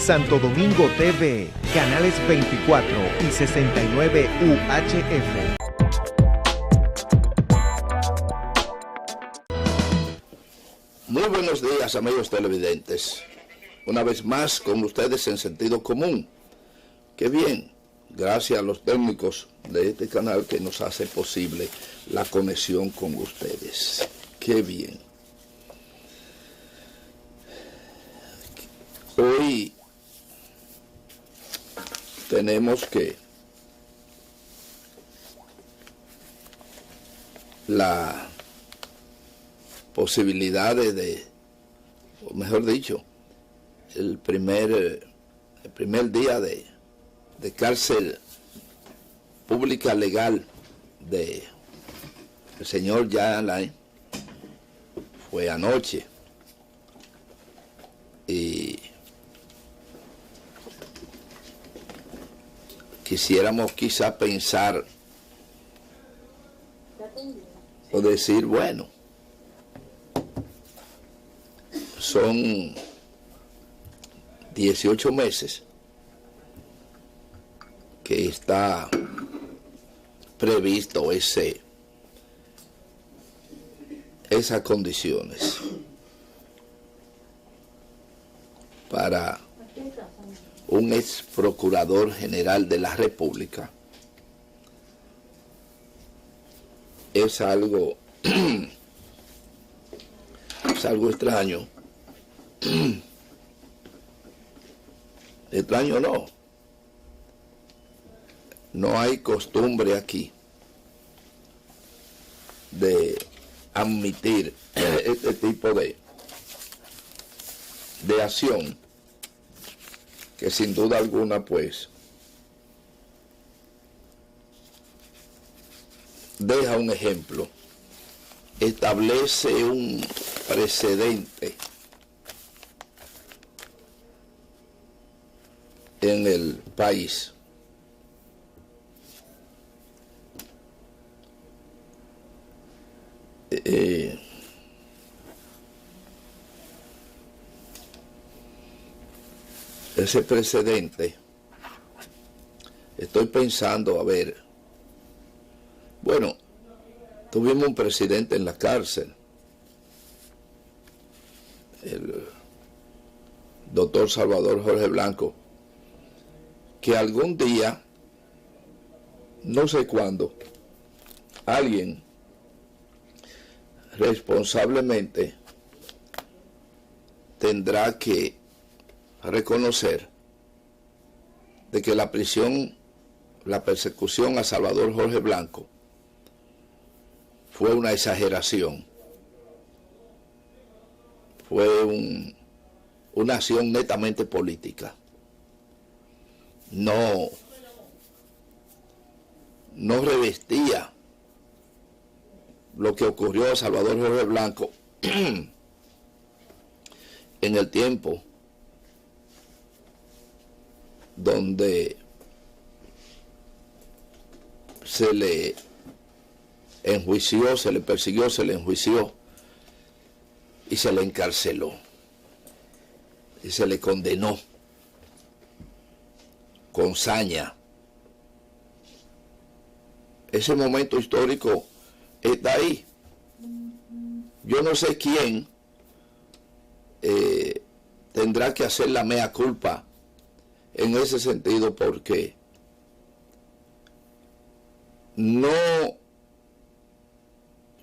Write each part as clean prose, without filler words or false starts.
Santo Domingo TV, canales 24 y 69 UHF. Muy buenos días, amigos televidentes. Una vez más con ustedes en Sentido Común. Qué bien, gracias a los técnicos de este canal que nos hace posible la conexión con ustedes. Qué bien. Hoy tenemos que la posibilidad o mejor dicho, el primer día de cárcel pública legal de el señor Jean Alain fue anoche, y quisiéramos quizá pensar o decir, bueno, son 18 meses que está previsto esas condiciones para un ex procurador general de la República. Es algo extraño. Extraño no hay costumbre aquí de admitir este tipo de acción, que sin duda alguna pues deja un ejemplo, establece un precedente en el país. Ese precedente, estoy pensando, a ver, bueno, tuvimos un presidente en la cárcel, el doctor Salvador Jorge Blanco, que algún día, no sé cuándo, alguien responsablemente tendrá que reconocer de que la persecución a Salvador Jorge Blanco fue una exageración, fue una acción netamente política. No revestía lo que ocurrió a Salvador Jorge Blanco en el tiempo donde se le enjuició, se le persiguió, se le enjuició y se le encarceló y se le condenó con saña. Ese momento histórico está ahí. Yo no sé quién tendrá que hacer la mea culpa en ese sentido, porque no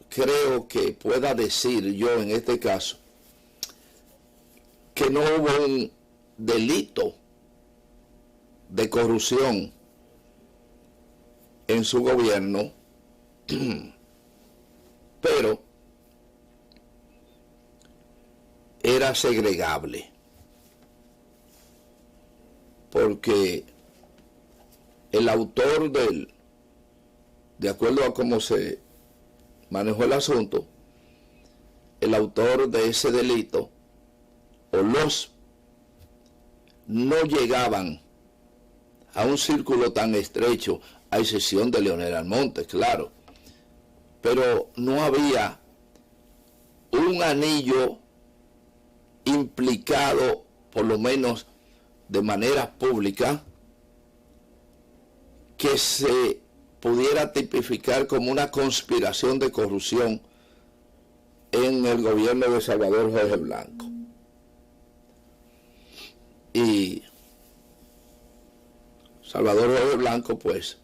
creo que pueda decir yo en este caso que no hubo un delito de corrupción en su gobierno, pero era segregable, porque el autor de acuerdo a cómo se manejó el asunto, el autor de ese delito o los no llegaban a un círculo tan estrecho, a excepción de Leonel Almonte, claro, pero no había un anillo implicado por lo menos de manera pública que se pudiera tipificar como una conspiración de corrupción en el gobierno de Salvador Jorge Blanco. Y Salvador Jorge Blanco, pues,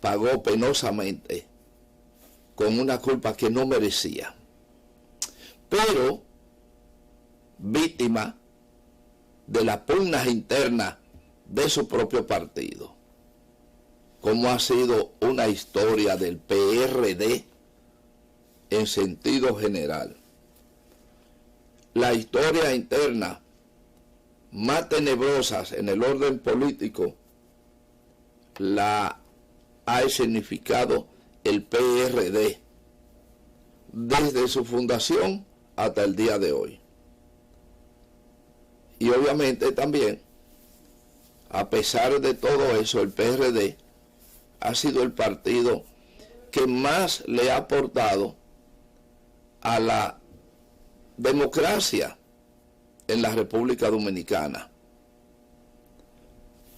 pagó penosamente con una culpa que no merecía, pero víctima de las pugnas internas de su propio partido, como ha sido una historia del PRD en sentido general. La historia interna más tenebrosas en el orden político la ha escenificado el PRD desde su fundación hasta el día de hoy. Y obviamente también, a pesar de todo eso, el PRD ha sido el partido que más le ha aportado a la democracia en la República Dominicana,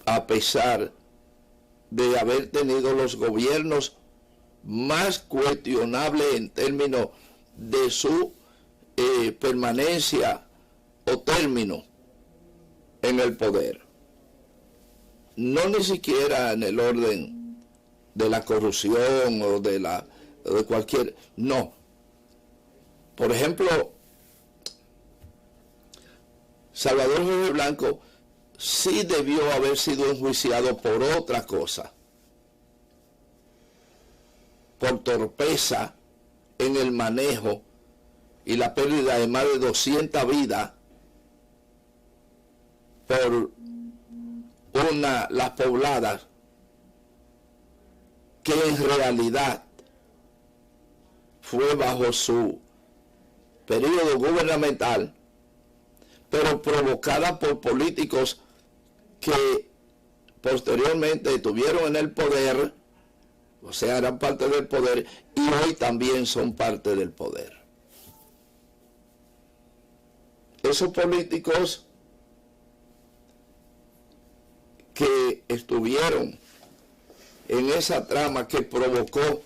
a pesar de haber tenido los gobiernos más cuestionables en términos de su permanencia o término en el poder. No ni siquiera en el orden de la corrupción o de cualquier... No. Por ejemplo, Salvador Jorge Blanco sí debió haber sido enjuiciado por otra cosa, por torpeza en el manejo y la pérdida de más de 200 vidas por las pobladas, que en realidad fue bajo su periodo gubernamental, pero provocada por políticos que posteriormente estuvieron en el poder, o sea, eran parte del poder, y hoy también son parte del poder. Esos políticos que estuvieron en esa trama que provocó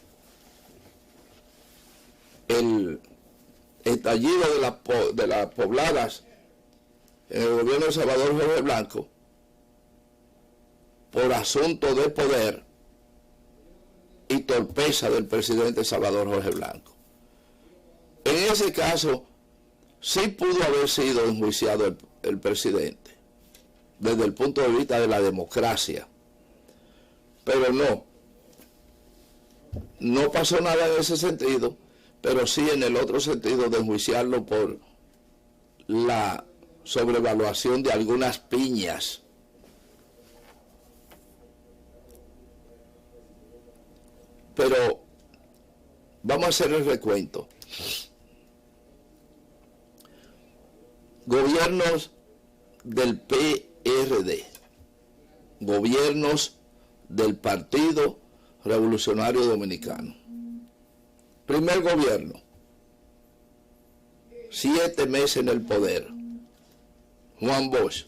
el estallido de las pobladas en el gobierno de Salvador Jorge Blanco por asunto de poder y torpeza del presidente Salvador Jorge Blanco. En ese caso, sí pudo haber sido enjuiciado el presidente desde el punto de vista de la democracia, pero no pasó nada en ese sentido, pero sí en el otro sentido de enjuiciarlo por la sobrevaluación de algunas piñas. Pero vamos a hacer el recuento. Gobiernos del PRD, gobiernos del Partido Revolucionario Dominicano. Primer gobierno, 7 meses en el poder, Juan Bosch,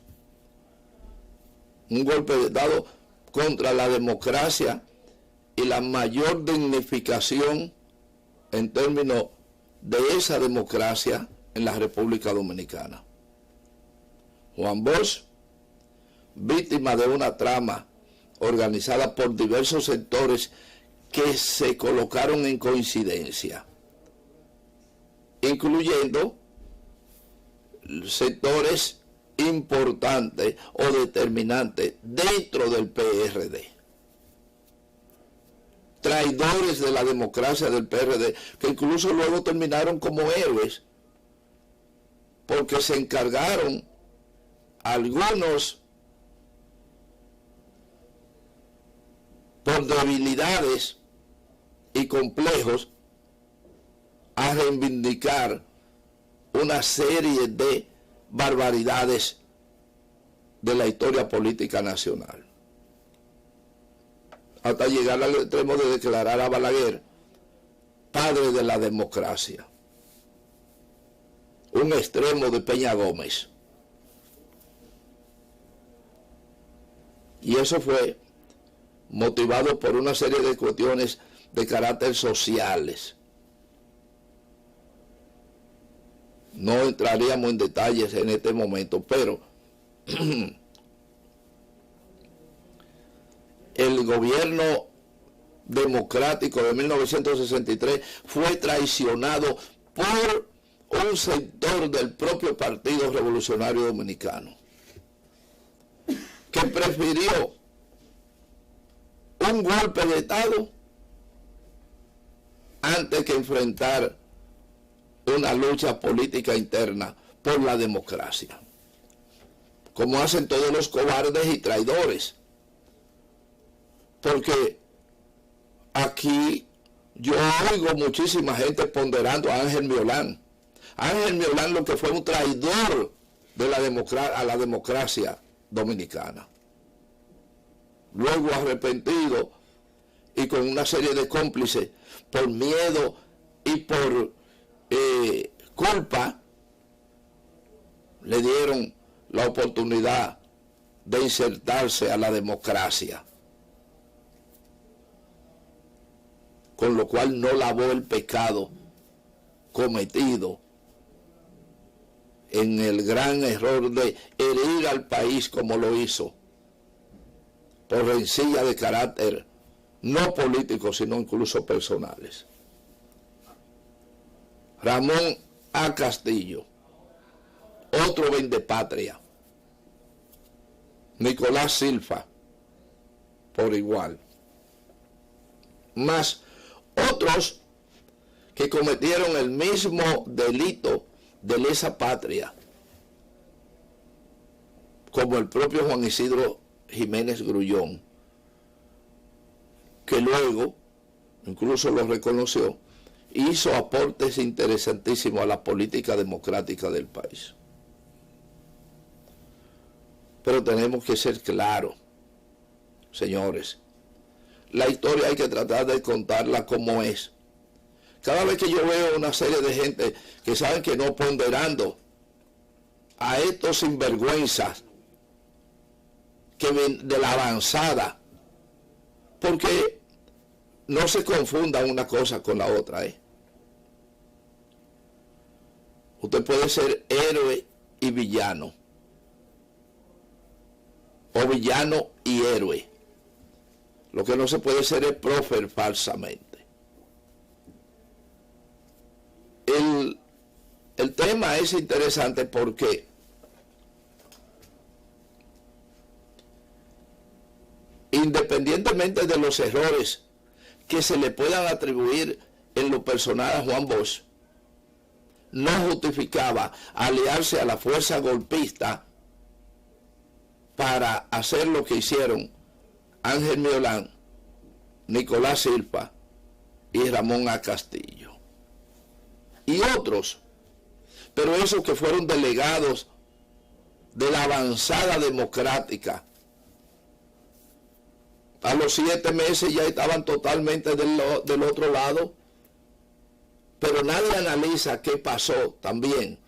un golpe de Estado contra la democracia y la mayor dignificación en términos de esa democracia en la República Dominicana. Juan Bosch, víctima de una trama organizada por diversos sectores que se colocaron en coincidencia, incluyendo sectores importantes o determinantes dentro del PRD. Traidores de la democracia del PRD, que incluso luego terminaron como héroes, porque se encargaron algunos por debilidades y complejos a reivindicar una serie de barbaridades de la historia política nacional, hasta llegar al extremo de declarar a Balaguer padre de la democracia, un extremo de Peña Gómez. Y eso fue motivado por una serie de cuestiones de carácter sociales. No entraríamos en detalles en este momento, pero el gobierno democrático de 1963 fue traicionado por un sector del propio Partido Revolucionario Dominicano, que prefirió un golpe de Estado antes que enfrentar una lucha política interna por la democracia, como hacen todos los cobardes y traidores. Porque aquí yo oigo muchísima gente ponderando a Ángel Miolán. Ángel Miolán lo que fue un traidor de a la democracia dominicana. Luego arrepentido y con una serie de cómplices por miedo y por culpa, le dieron la oportunidad de insertarse a la democracia, con lo cual no lavó el pecado cometido en el gran error de herir al país como lo hizo, por rencilla de carácter no político, sino incluso personales. Ramón A. Castillo, otro vendepatria. Nicolás Silva, por igual. Más otros que cometieron el mismo delito de lesa patria, como el propio Juan Isidro Jiménez Grullón, que luego incluso lo reconoció, hizo aportes interesantísimos a la política democrática del país. Pero tenemos que ser claros, señores. La historia hay que tratar de contarla como es. Cada vez que yo veo una serie de gente que saben que no ponderando a estos sinvergüenzas que ven de la avanzada, porque no se confunda una cosa con la otra, Usted puede ser héroe y villano, o villano y héroe. Lo que no se puede ser es prócer falsamente. El tema es interesante porque independientemente de los errores que se le puedan atribuir en lo personal a Juan Bosch, no justificaba aliarse a la fuerza golpista para hacer lo que hicieron Ángel Miolán, Nicolás Silva y Ramón A. Castillo. Y otros, pero esos que fueron delegados de la avanzada democrática, a los 7 meses ya estaban totalmente del otro lado, pero nadie analiza qué pasó también,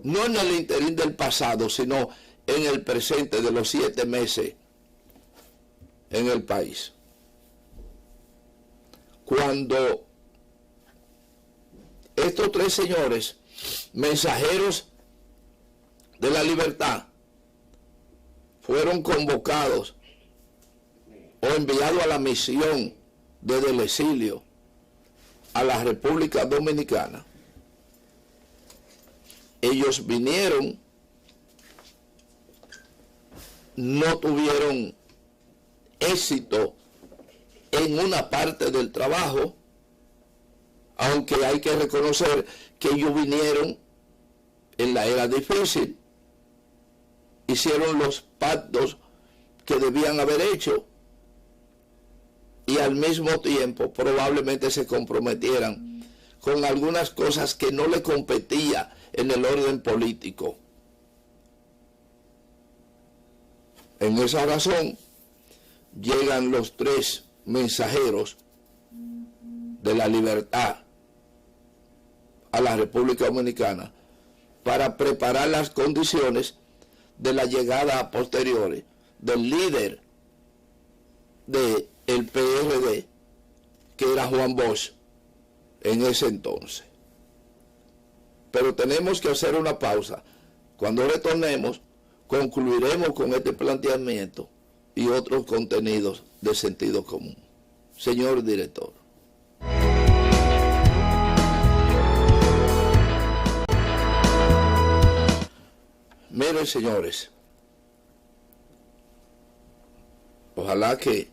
no en el interín del pasado, sino en el presente de los 7 meses en el país. Cuando estos 3 señores, mensajeros de la libertad, fueron convocados o enviados a la misión desde el exilio a la República Dominicana, ellos vinieron, no tuvieron éxito en una parte del trabajo, aunque hay que reconocer que ellos vinieron en la era difícil, hicieron los pactos que debían haber hecho y al mismo tiempo probablemente se comprometieran con algunas cosas que no le competía en el orden político. En esa razón llegan los 3 mensajeros de la libertad a la República Dominicana para preparar las condiciones de la llegada a posteriores del líder del PRD, que era Juan Bosch en ese entonces. Pero tenemos que hacer una pausa. Cuando retornemos, concluiremos con este planteamiento y otros contenidos de sentido común. Señor director. Miren, señores, ojalá que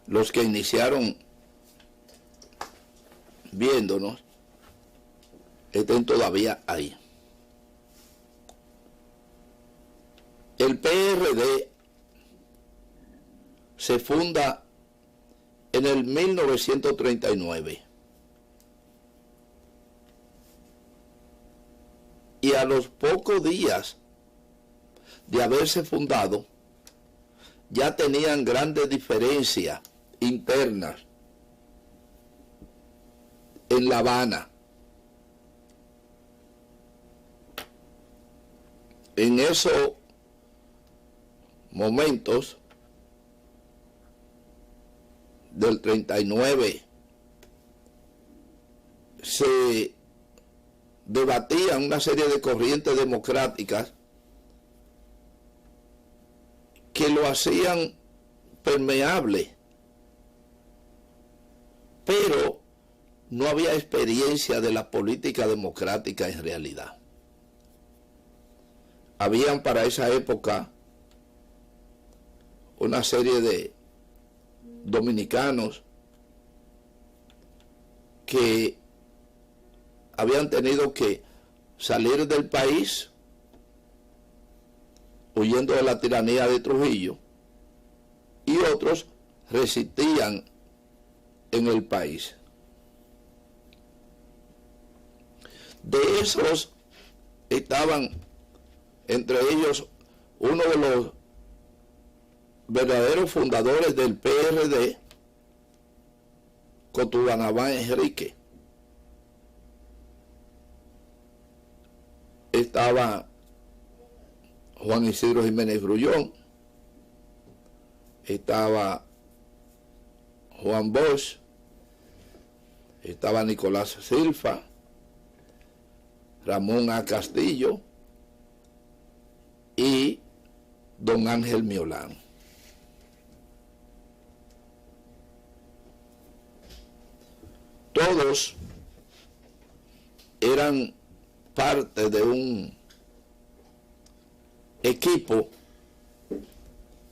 los que iniciaron viéndonos estén todavía ahí. El PRD se funda en el 1939 y a los pocos días de haberse fundado ya tenían grandes diferencias internas en La Habana. En esos momentos del 39 se debatían una serie de corrientes democráticas que lo hacían permeable, pero no había experiencia de la política democrática en realidad. Habían para esa época una serie de dominicanos que habían tenido que salir del país huyendo de la tiranía de Trujillo, y otros resistían en el país. De esos estaban entre ellos uno de los verdaderos fundadores del PRD, Cotubanabán Enrique. Estaba Juan Isidro Jiménez Grullón, estaba Juan Bosch, estaba Nicolás Silva, Ramón A. Castillo y don Ángel Miolán. Todos eran parte de un equipo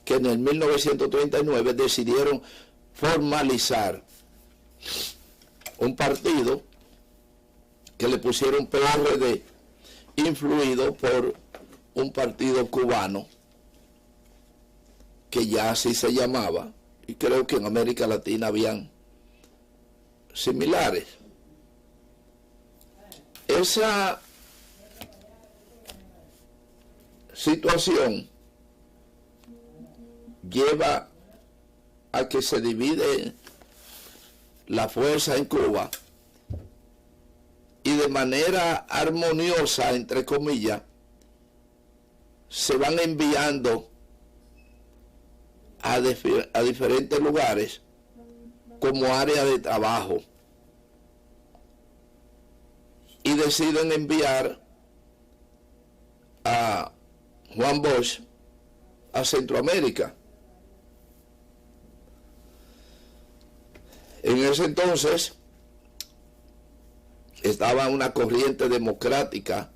que en el 1939 decidieron formalizar un partido que le pusieron PRD, influido por un partido cubano que ya así se llamaba, y creo que en América Latina habían similares. Esa situación lleva a que se divide la fuerza en Cuba y de manera armoniosa, entre comillas, se van enviando a diferentes lugares como área de trabajo, y deciden enviar a Juan Bosch a Centroamérica. En ese entonces estaba una corriente democrática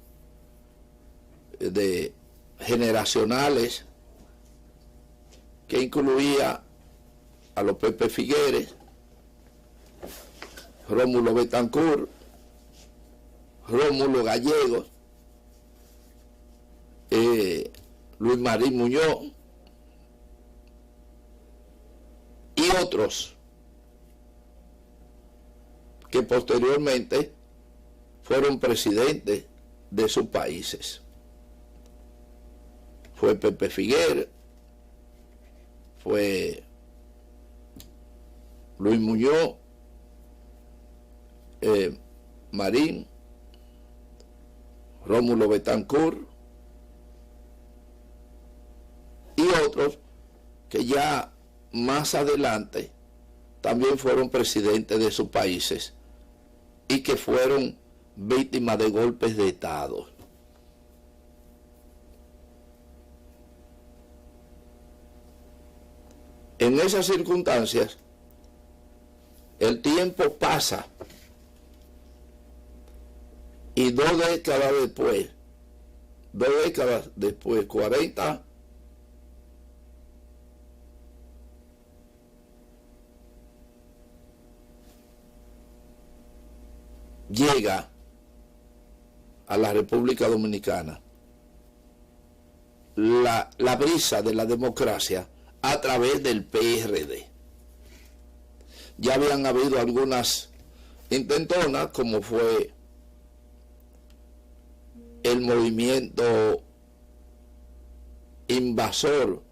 de generacionales que incluía a los Pepe Figueres, Rómulo Betancourt, Rómulo Gallegos, Luis Marín Muñoz y otros que posteriormente fueron presidentes de sus países. Fue Pepe Figueres, fue Luis Muñoz, Marín, Rómulo Betancourt y otros que ya más adelante también fueron presidentes de sus países y que fueron víctimas de golpes de Estado. En esas circunstancias, el tiempo pasa y 40, llega a la República Dominicana la brisa de la democracia a través del PRD. Ya habían habido algunas intentonas, como fue el movimiento invasor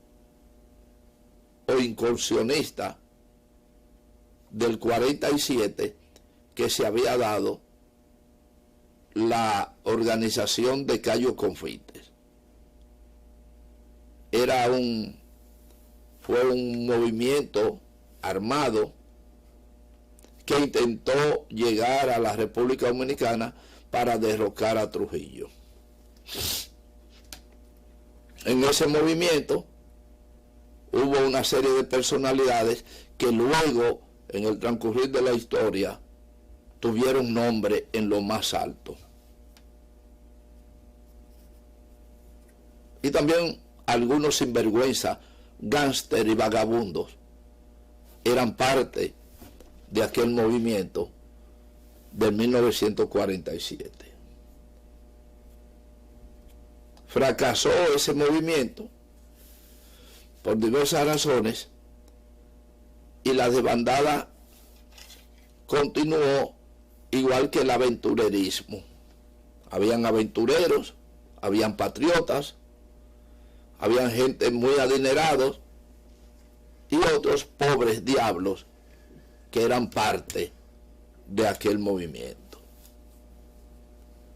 o incursionista del 47, que se había dado la organización de Cayo Confites. Fue un movimiento armado que intentó llegar a la República Dominicana para derrocar a Trujillo. En ese movimiento hubo una serie de personalidades que luego, en el transcurrir de la historia, tuvieron nombre en lo más alto. Y también algunos sinvergüenza, gángster y vagabundos eran parte de aquel movimiento de 1947. Fracasó ese movimiento por diversas razones y la desbandada continuó, igual que el aventurerismo. Habían aventureros, habían patriotas, habían gente muy adinerados y otros pobres diablos que eran parte de aquel movimiento.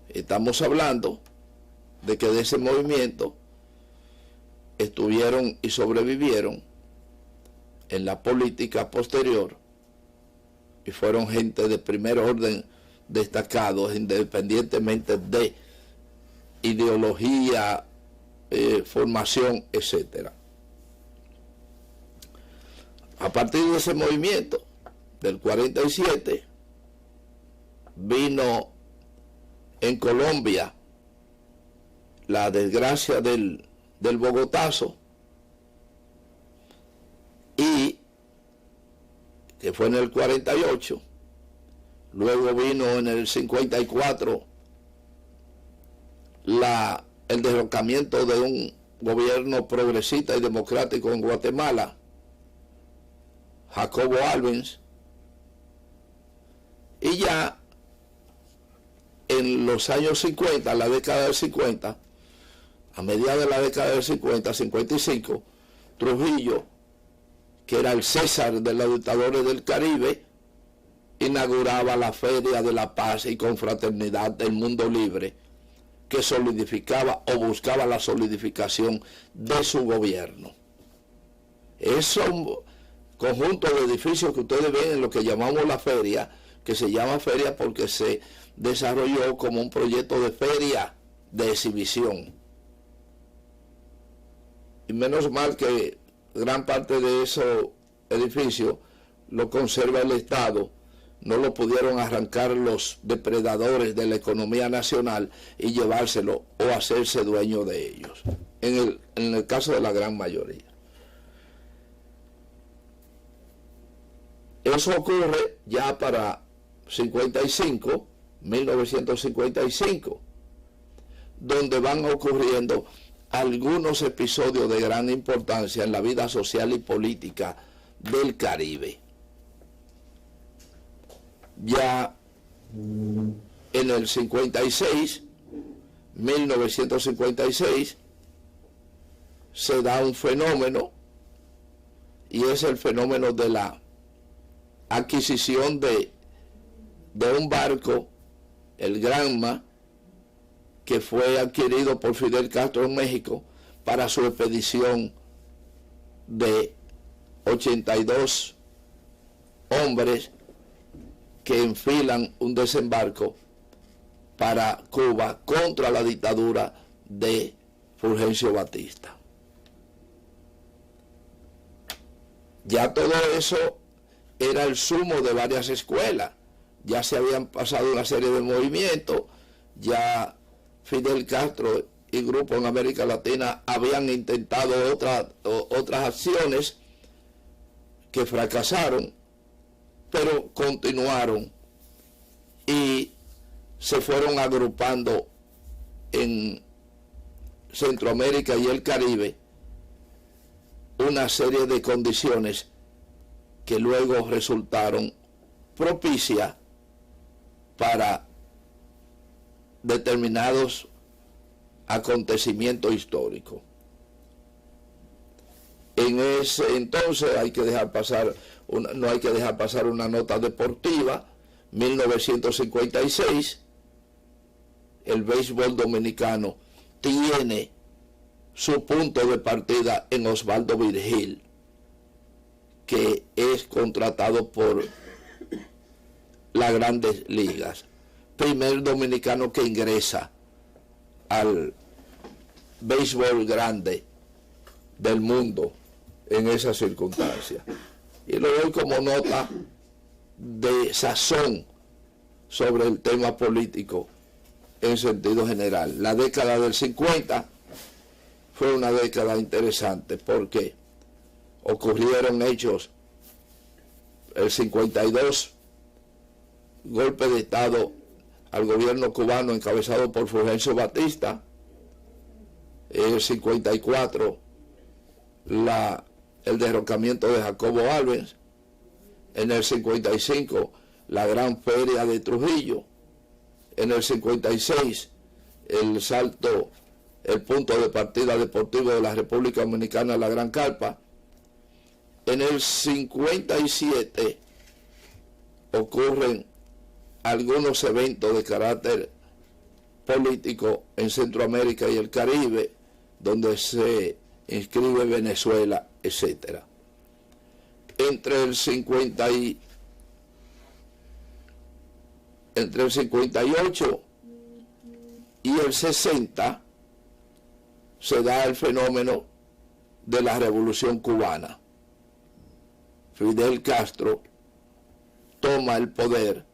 Estamos hablando de que de ese movimiento estuvieron y sobrevivieron en la política posterior y fueron gente de primer orden destacados, independientemente de ideología, formación, etc. A partir de ese movimiento del 47 vino en Colombia la desgracia del Bogotazo, y que fue en el 48, luego vino en el 54 el derrocamiento de un gobierno progresista y democrático en Guatemala, Jacobo Arbenz, y ya en los años 50, la década del 50, a mediados de la década del 50, 55, Trujillo, que era el César de los dictadores del Caribe, inauguraba la Feria de la Paz y Confraternidad del Mundo Libre, que solidificaba o buscaba la solidificación de su gobierno. Es un conjunto de edificios que ustedes ven en lo que llamamos la feria, que se llama feria porque se desarrolló como un proyecto de feria de exhibición. Y menos mal que gran parte de esos edificios lo conserva el Estado, no lo pudieron arrancar los depredadores de la economía nacional y llevárselo o hacerse dueño de ellos, en el caso de la gran mayoría. Eso ocurre ya para 1955, donde van ocurriendo algunos episodios de gran importancia en la vida social y política del Caribe. Ya en el 1956, se da un fenómeno, y es el fenómeno de la adquisición de un barco, el Granma, que fue adquirido por Fidel Castro en México para su expedición de 82 hombres que enfilan un desembarco para Cuba contra la dictadura de Fulgencio Batista. Ya todo eso era el sumo de varias escuelas. Ya se habían pasado una serie de movimientos, ya Fidel Castro y grupos en América Latina habían intentado otras acciones que fracasaron, pero continuaron y se fueron agrupando en Centroamérica y el Caribe una serie de condiciones que luego resultaron propicias para determinados acontecimientos históricos. En ese entonces no hay que dejar pasar una nota deportiva. 1956, el béisbol dominicano tiene su punto de partida en Osvaldo Virgil, que es contratado por las Grandes Ligas. Primer dominicano que ingresa al béisbol grande del mundo en esas circunstancias. Y lo doy como nota de sazón sobre el tema político en sentido general. La década del 50 fue una década interesante porque ocurrieron hechos. El 52, golpe de Estado al gobierno cubano encabezado por Fulgencio Batista. El 54, el derrocamiento de Jacobo Arbenz. En el 55, la gran feria de Trujillo. En el 56, el punto de partida deportivo de la República Dominicana, la Gran Carpa. En el 57 ocurren algunos eventos de carácter político en Centroamérica y el Caribe, donde se inscribe Venezuela, etc. Entre el 58 y el 60 se da el fenómeno de la Revolución Cubana. Fidel Castro toma el poder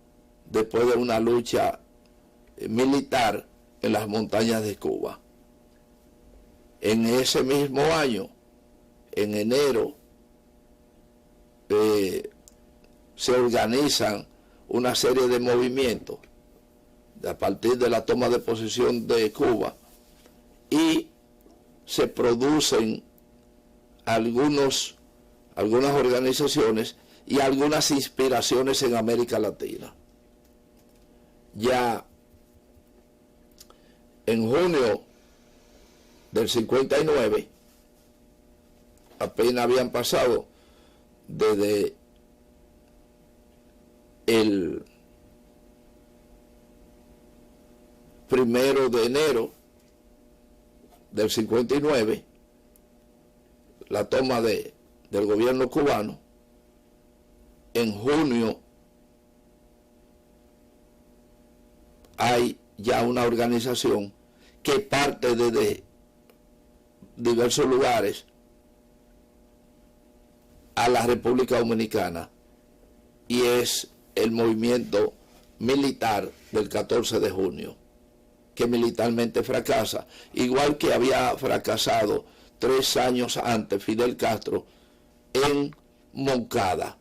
después de una lucha militar en las montañas de Cuba. En ese mismo año, en enero, se organizan una serie de movimientos a partir de la toma de posesión de Cuba y se producen algunas organizaciones y algunas inspiraciones en América Latina. Ya en junio del 59, apenas habían pasado desde el 1 de enero del 59, la toma del gobierno cubano. En junio hay ya una organización que parte desde diversos lugares a la República Dominicana, y es el movimiento militar del 14 de junio, que militarmente fracasa, igual que había fracasado 3 años antes Fidel Castro en Moncada.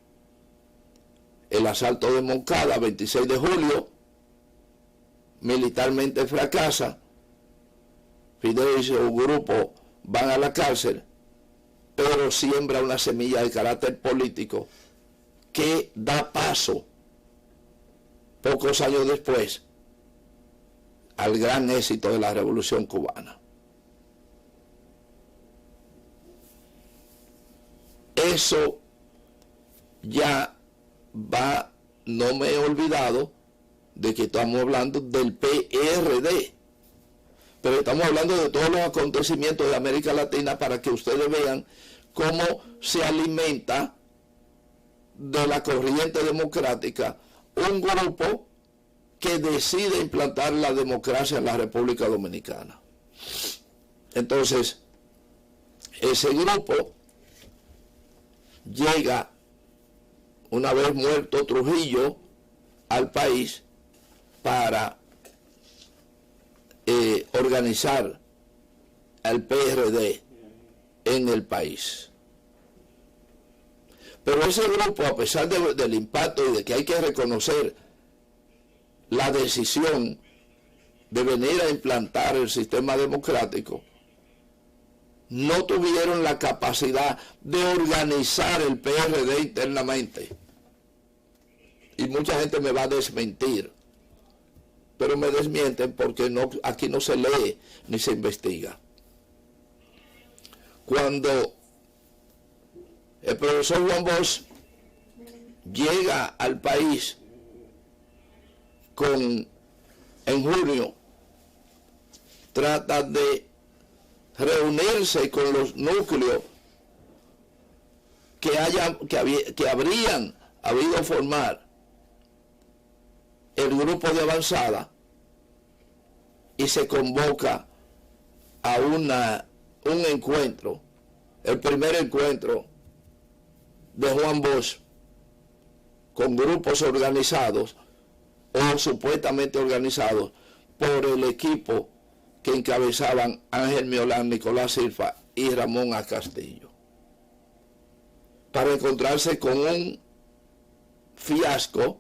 El asalto de Moncada, 26 de julio, militarmente fracasa. Fidel y su grupo van a la cárcel, pero siembra una semilla de carácter político que da paso, pocos años después, al gran éxito de la Revolución Cubana. Eso ya va, no me he olvidado de que estamos hablando del PRD, pero estamos hablando de todos los acontecimientos de América Latina para que ustedes vean cómo se alimenta de la corriente democrática un grupo que decide implantar la democracia en la República Dominicana. Entonces, ese grupo llega, una vez muerto Trujillo, al país para organizar al PRD en el país. Pero ese grupo, a pesar del impacto y de que hay que reconocer la decisión de venir a implantar el sistema democrático, no tuvieron la capacidad de organizar el PRD internamente. Y mucha gente me va a desmentir, pero me desmienten porque aquí no se lee ni se investiga. Cuando el profesor Juan Bosch llega al país en junio, trata de reunirse con los núcleos que habrían habido formar el grupo de avanzada, y se convoca a un encuentro, el primer encuentro de Juan Bosch con grupos organizados o supuestamente organizados por el equipo que encabezaban Ángel Miolán, Nicolás Silva y Ramón A. Castillo, para encontrarse con un fiasco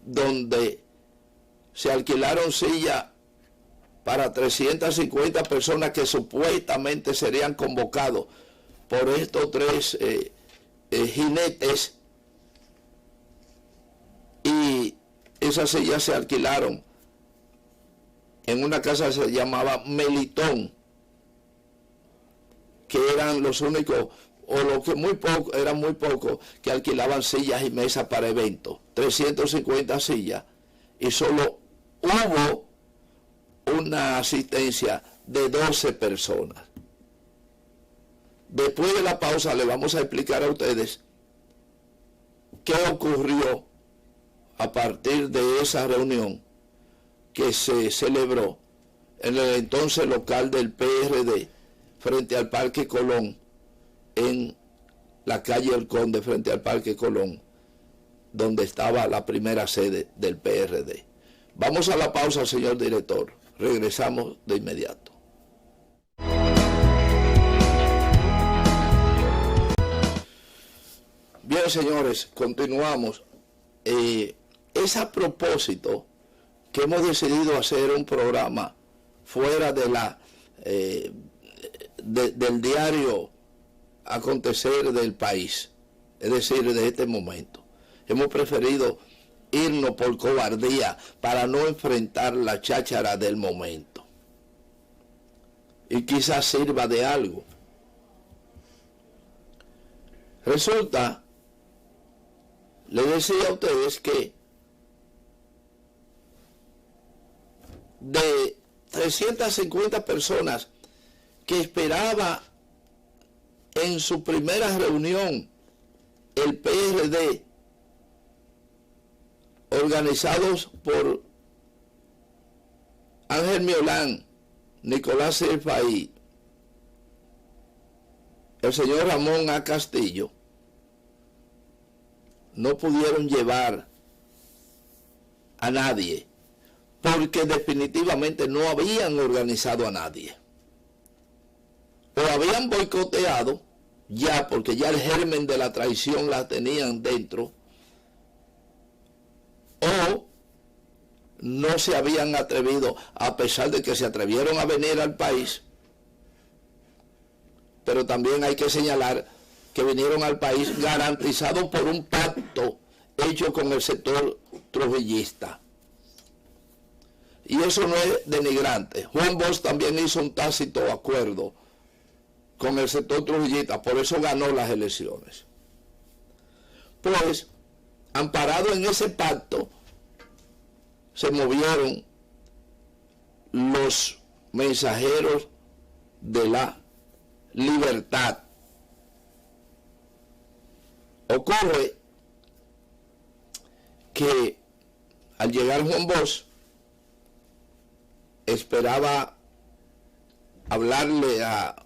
donde se alquilaron sillas para 350 personas que supuestamente serían convocados por estos tres jinetes, y esas sillas se alquilaron en una casa que se llamaba Melitón, que eran los únicos, o lo que eran muy pocos que alquilaban sillas y mesas para eventos, 350 sillas, y solo hubo una asistencia de 12 personas. Después de la pausa le vamos a explicar a ustedes qué ocurrió a partir de esa reunión que se celebró en el entonces local del PRD frente al Parque Colón, en la calle El Conde, frente al Parque Colón, donde estaba la primera sede del PRD. Vamos a la pausa, señor director. Regresamos de inmediato. Bien, señores, continuamos. Es a propósito que hemos decidido hacer un programa fuera de del diario acontecer del país, es decir, de este momento. Hemos preferido irnos por cobardía para no enfrentar la cháchara del momento. Y quizás sirva de algo. Resulta, les decía a ustedes que de 350 personas que esperaba en su primera reunión el PRD, organizados por Ángel Miolán, Nicolás Silva y el señor Ramón A. Castillo, no pudieron llevar a nadie, porque definitivamente no habían organizado a nadie. O habían boicoteado ya, porque ya el germen de la traición la tenían dentro, o no se habían atrevido, a pesar de que se atrevieron a venir al país. Pero también hay que señalar que vinieron al país garantizados por un pacto hecho con el sector trujillista. Y eso no es denigrante. Juan Bosch también hizo un tácito acuerdo con el sector trujillista, por eso ganó las elecciones. Pues, amparado en ese pacto, se movieron los mensajeros de la libertad, Ocurre que al llegar Juan Bosch, esperaba hablarle a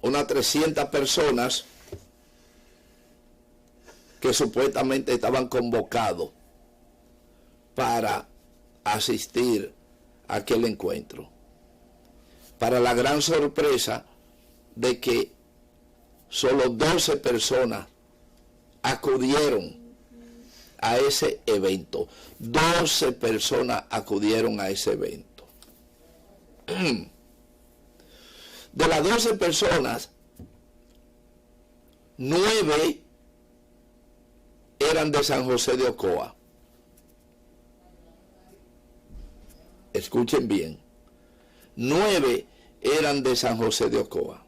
unas 300 personas que supuestamente estaban convocados para asistir a aquel encuentro. Para la gran sorpresa de que solo 12 personas acudieron a ese evento. 12 personas acudieron a ese evento. De las 12 personas, 9 eran de San José de Ocoa. Escuchen bien. 9 eran de San José de Ocoa.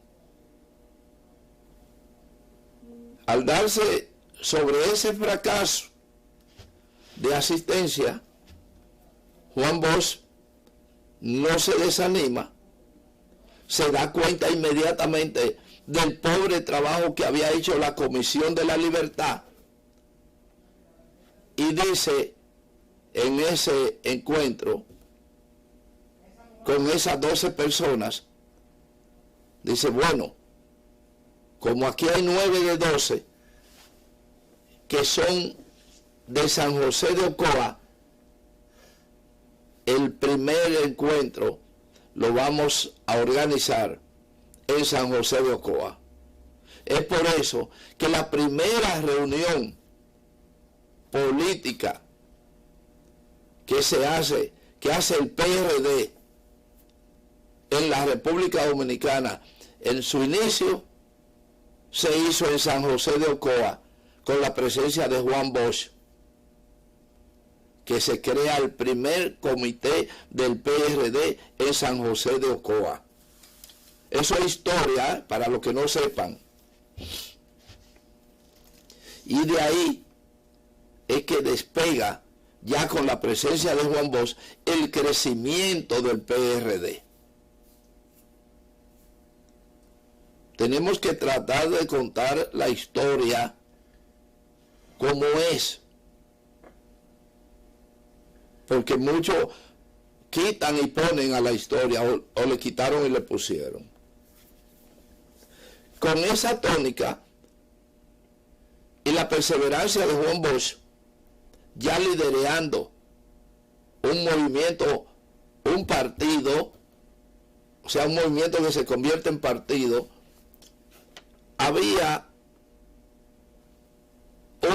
Al darse sobre ese fracaso de asistencia, Juan Bosch no se desanima, se da cuenta inmediatamente del pobre trabajo que había hecho la Comisión de la Libertad y dice en ese encuentro con esas 12 personas, dice, bueno, como aquí hay 9 de 12 que son de San José de Ocoa, el primer encuentro lo vamos a organizar en San José de Ocoa. Es por eso que la primera reunión política que hace el PRD en la República Dominicana, en su inicio, se hizo en San José de Ocoa, con la presencia de Juan Bosch, que se crea el primer comité del PRD en San José de Ocoa. Eso es historia, para los que no sepan. Y de ahí es que despega, ya con la presencia de Juan Bosch, el crecimiento del PRD. Tenemos que tratar de contar la historia como es, porque muchos quitan y ponen a la historia, o le quitaron y le pusieron. Con esa tónica y la perseverancia de Juan Bosch, ya liderando un movimiento, un partido, o sea, un movimiento que se convierte en partido, había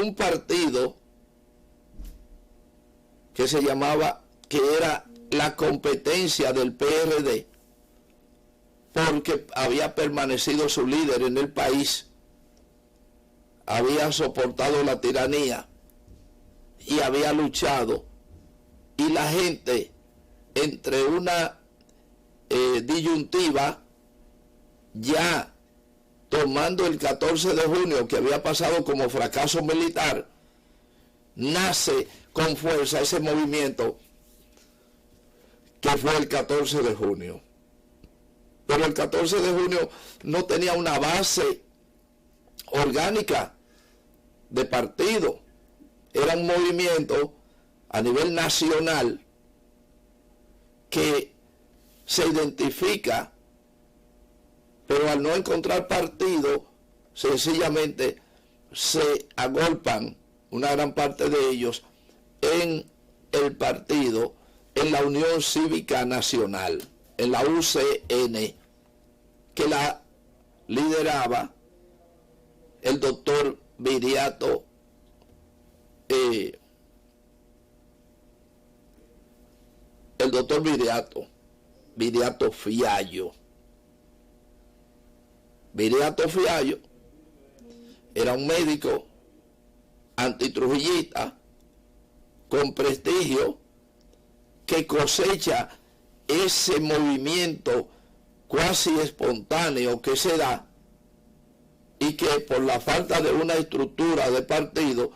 un partido que se llamaba, que era la competencia del PRD, porque había permanecido su líder en el país, había soportado la tiranía y había luchado, y la gente, entre una disyuntiva, ya tomando el 14 de junio, que había pasado como fracaso militar, nace con fuerza ese movimiento que fue el 14 de junio. Pero el 14 de junio no tenía una base orgánica de partido. Era un movimiento a nivel nacional que se identifica, pero al no encontrar partido, sencillamente se agolpan una gran parte de ellos en el partido, en la Unión Cívica Nacional, en la UCN, que la lideraba el doctor Viriato Fiallo. Viriato Fiallo era un médico antitrujillista con prestigio, que cosecha ese movimiento cuasi espontáneo que se da, y que por la falta de una estructura de partido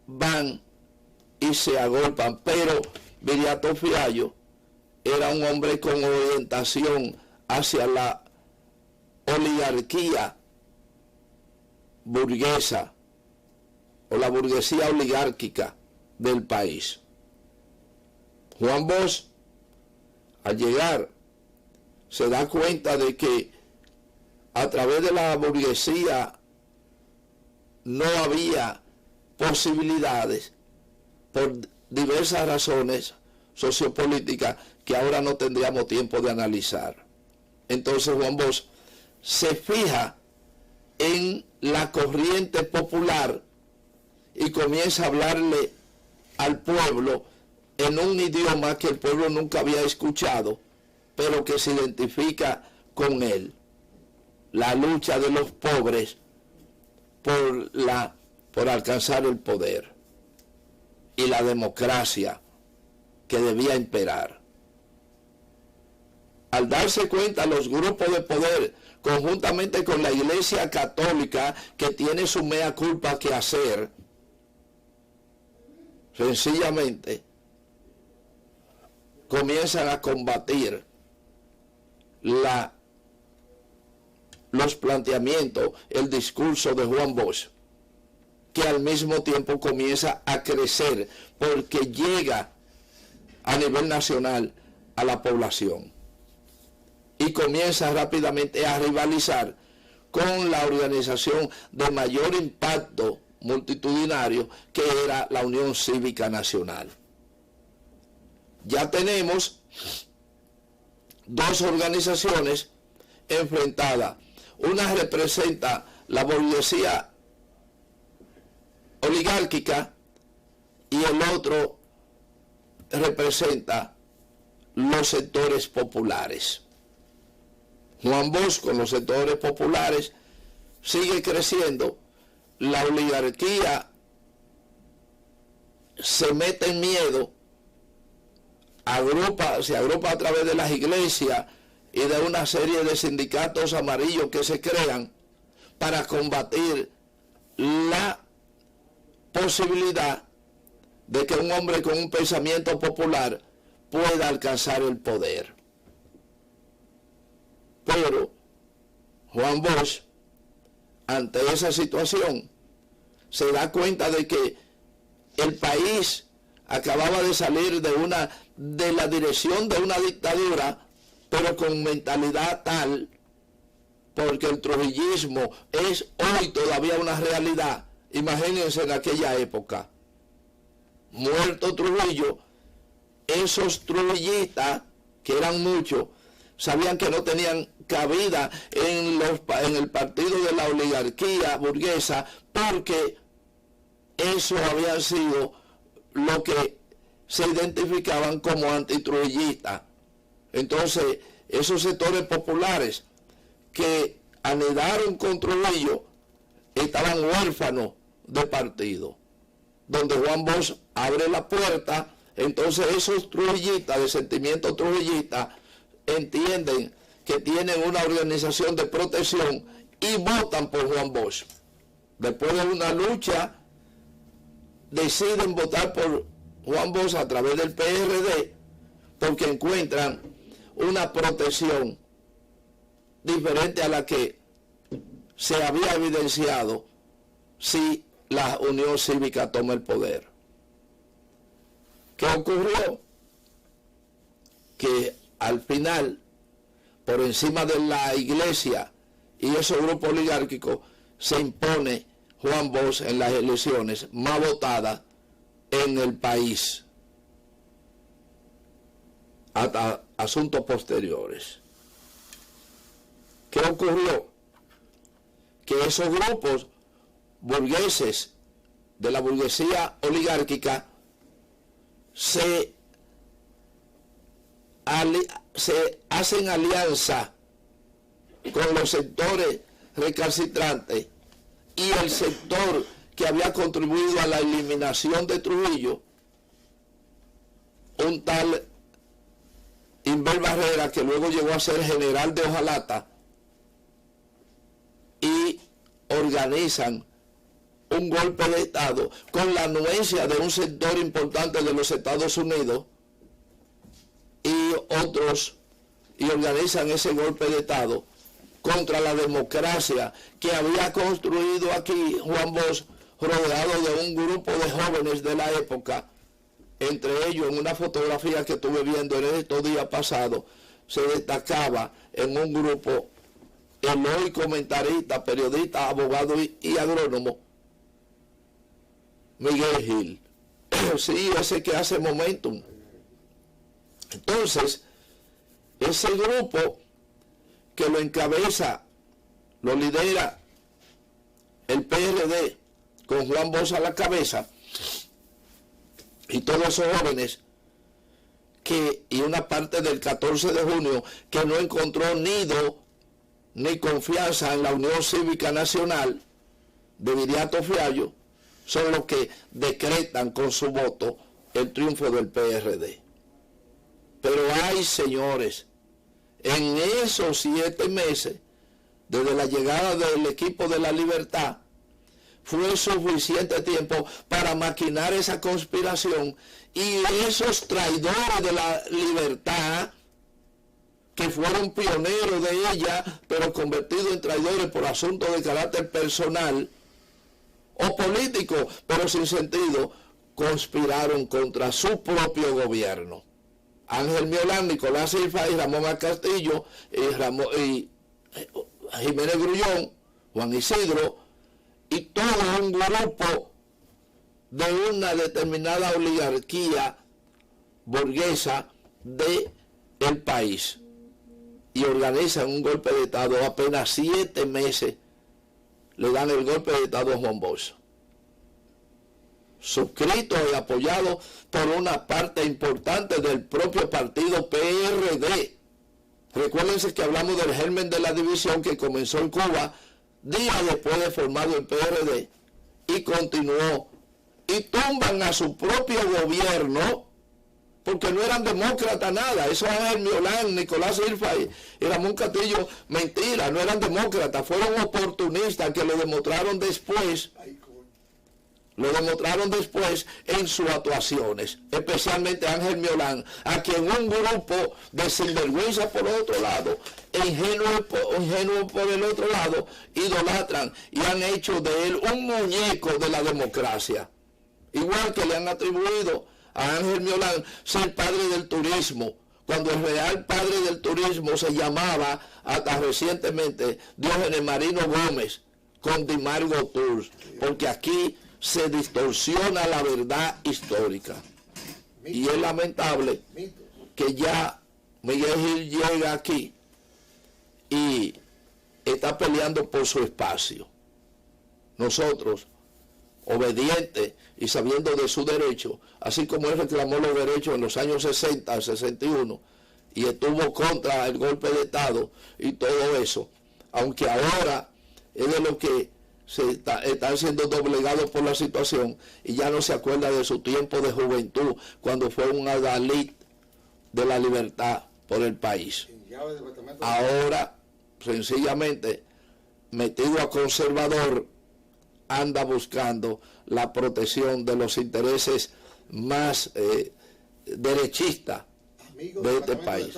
van y se agolpan. Pero Viriato Fiallo era un hombre con orientación hacia la oligarquía burguesa o la burguesía oligárquica del país. Juan Bosch, al llegar, se da cuenta de que a través de la burguesía no había posibilidades por diversas razones sociopolíticas que ahora no tendríamos tiempo de analizar. Entonces Juan Bosch se fija en la corriente popular y comienza a hablarle al pueblo en un idioma que el pueblo nunca había escuchado, pero que se identifica con él. La lucha de los pobres por alcanzar el poder y la democracia que debía imperar. Al darse cuenta los grupos de poder, conjuntamente con la Iglesia Católica, que tiene su mea culpa que hacer, sencillamente comienzan a combatir los planteamientos, el discurso de Juan Bosch, que al mismo tiempo comienza a crecer porque llega a nivel nacional a la población y comienza rápidamente a rivalizar con la organización de mayor impacto multitudinario, que era la Unión Cívica Nacional. Ya tenemos dos organizaciones enfrentadas. Una representa la burguesía oligárquica y el otro representa los sectores populares. Juan Bosch, con los sectores populares, sigue creciendo. La oligarquía se mete en miedo, se agrupa a través de las iglesias y de una serie de sindicatos amarillos que se crean para combatir la posibilidad de que un hombre con un pensamiento popular pueda alcanzar el poder. Pero Juan Bosch, ante esa situación, se da cuenta de que el país acababa de salir de la dirección de una dictadura, pero con mentalidad tal, porque el trujillismo es hoy todavía una realidad. Imagínense en aquella época, muerto Trujillo, esos trujillistas, que eran muchos, sabían que no tenían cabida en el partido de la oligarquía burguesa, porque eso había sido lo que se identificaban como antitrujillistas. Entonces, esos sectores populares que anidaron con Trujillo estaban huérfanos de partido. Donde Juan Bosch abre la puerta, entonces esos trujillistas de sentimiento trujillista entienden que tienen una organización de protección y votan por Juan Bosch. Después de una lucha, deciden votar por Juan Bosch a través del PRD, porque encuentran una protección diferente a la que se había evidenciado si la Unión Cívica toma el poder. ¿Qué ocurrió? Que al final, por encima de la iglesia y esos grupos oligárquicos, se impone Juan Bosch en las elecciones más votadas en el país, hasta asuntos posteriores. ¿Qué ocurrió? Que esos grupos burgueses de la burguesía oligárquica se hacen alianza con los sectores recalcitrantes y el sector que había contribuido a la eliminación de Trujillo, un tal Inver Barrera, que luego llegó a ser general de Hojalata, y organizan un golpe de Estado con la anuencia de un sector importante de los Estados Unidos y otros, y organizan ese golpe de Estado contra la democracia que había construido aquí Juan Bosch rodeado de un grupo de jóvenes de la época. Entre ellos, en una fotografía que estuve viendo en estos días pasados, se destacaba en un grupo el hoy comentarista, periodista, abogado y agrónomo, Miguel Gil. Sí, ese que hace Momentum. Entonces, ese grupo que lo encabeza, lo lidera el PRD, con Juan Bosch a la cabeza, y todos esos jóvenes y una parte del 14 de junio que no encontró nido ni confianza en la Unión Cívica Nacional de Viriato Fiallo, son los que decretan con su voto el triunfo del PRD. Pero hay, señores, en esos 7 meses, desde la llegada del equipo de la libertad, fue suficiente tiempo para maquinar esa conspiración, y esos traidores de la libertad, que fueron pioneros de ella, pero convertidos en traidores por asuntos de carácter personal o político, pero sin sentido, conspiraron contra su propio gobierno. Ángel Miolán, Nicolás Silva y Ramón Castillo y Jiménez Grullón, Juan Isidro, y todo un grupo de una determinada oligarquía burguesa del país, y organizan un golpe de Estado. Apenas 7 meses le dan el golpe de Estado a Juan Bosch, suscrito y apoyado por una parte importante del propio partido PRD. Recuérdense que hablamos del germen de la división que comenzó en Cuba días después de formado el PRD y continuó, y tumban a su propio gobierno porque no eran demócratas nada. Eso Ángel Miolán, Nicolás Silva y Ramón Castillo, mentira, no eran demócratas, fueron oportunistas que lo demostraron después. Lo demostraron después en sus actuaciones, especialmente Ángel Miolán, a quien un grupo de sinvergüenza por otro lado, ingenuo por el otro lado, idolatran y han hecho de él un muñeco de la democracia. Igual que le han atribuido a Ángel Miolán ser padre del turismo, cuando el real padre del turismo se llamaba, hasta recientemente, Diógenes Marino Gómez, con Dimargo Tours, porque aquí se distorsiona la verdad histórica. Y es lamentable que ya Miguel Gil llega aquí y está peleando por su espacio. Nosotros, obedientes y sabiendo de su derecho, así como él reclamó los derechos en los años 60, 61, y estuvo contra el golpe de Estado y todo eso, aunque ahora es de lo que están siendo doblegados por la situación, y ya no se acuerda de su tiempo de juventud, cuando fue un adalid de la libertad por el país. Ahora, sencillamente, metido a conservador, anda buscando la protección de los intereses más derechistas de este país.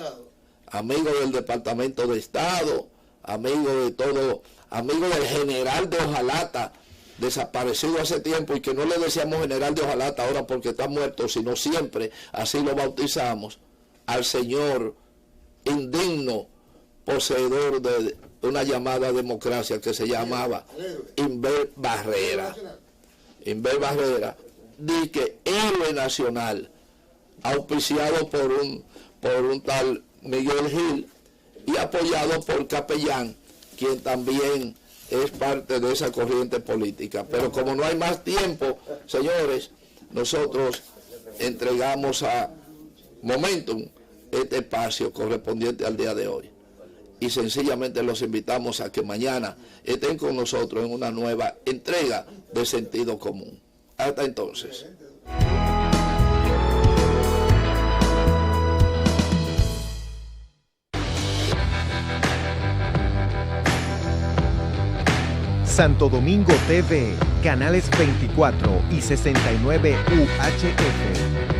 Amigo del Departamento de Estado, amigo de todo, amigo del general de Ojalata, desaparecido hace tiempo, y que no le decíamos general de Ojalata ahora porque está muerto, sino siempre así lo bautizamos, al señor indigno poseedor de una llamada democracia que se llamaba Inver Barrera. Inver Barrera, dice héroe nacional, auspiciado por un tal Miguel Gil y apoyado por Capellán, quien también es parte de esa corriente política. Pero como no hay más tiempo, señores, nosotros entregamos a Momentum este espacio correspondiente al día de hoy. Y sencillamente los invitamos a que mañana estén con nosotros en una nueva entrega de Sentido Común. Hasta entonces. Santo Domingo TV, canales 24 y 69 UHF.